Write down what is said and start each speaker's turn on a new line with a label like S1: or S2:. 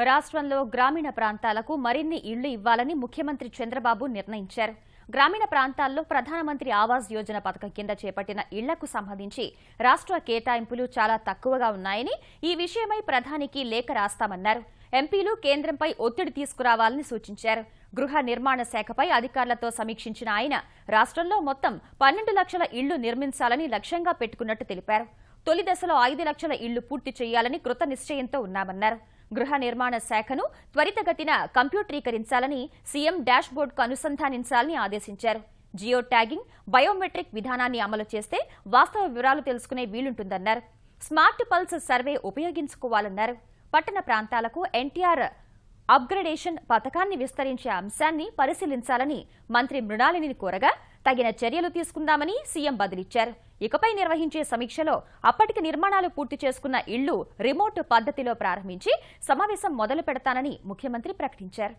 S1: రాష్ట్రంలో గ్రామీణ ప్రాంతాలకు మరిన్ని ఇళ్లు ఇవ్వాలని ముఖ్యమంత్రి చంద్రబాబు నిర్ణయించారు. గ్రామీణ ప్రాంతాల్లో ప్రధానమంత్రి ఆవాస్ యోజన పథకం కింద చేపట్టిన ఇళ్లకు సంబంధించి రాష్ట్ర కేటాయింపులు చాలా తక్కువగా ఉన్నాయని, ఈ విషయమై ప్రధానికి లేఖ రాస్తామన్నారు. ఎంపీలు కేంద్రంపై ఒత్తిడి తీసుకురావాలని సూచించారు. గృహ నిర్మాణ శాఖపై అధికారులతో సమీక్షించిన ఆయన రాష్ట్రంలో మొత్తం 12 లక్షల ఇళ్లు నిర్మించాలని లక్ష్యంగా పెట్టుకున్నట్టు తెలిపారు. తొలి దశలో 5 లక్షల ఇళ్లు పూర్తి చేయాలని కృత నిశ్చయంతో ఉన్నామన్నారు. గృహ నిర్మాణ శాఖను త్వరితగతిన కంప్యూటరీకరించాలని, సీఎం డాష్ బోర్డుకు అనుసంధానించాలని ఆదేశించారు. జియో ట్యాగింగ్, బయోమెట్రిక్ విధానాన్ని అమలు చేస్తే వాస్తవ వివరాలు తెలుసుకునే వీలుంటుందన్నారు. స్మార్ట్ పల్స్ సర్వే ఉపయోగించుకోవాలన్నారు. పట్టణ ప్రాంతాలకు ఎన్టీఆర్ అప్గ్రేడేషన్ పథకాన్ని విస్తరించే అంశాన్ని పరిశీలించాలని మంత్రి మృణాలిని కోరగా తగిన చర్యలు తీసుకుందామని సీఎం బదిలిచ్చారు. ఇకపై నిర్వహించే సమీక్షలో అప్పటికి నిర్మాణాలు పూర్తి చేసుకున్న ఇళ్లు రిమోట్ పద్ధతిలో ప్రారంభించి సమావేశం మొదలు పెడతానని ముఖ్యమంత్రి ప్రకటించారు.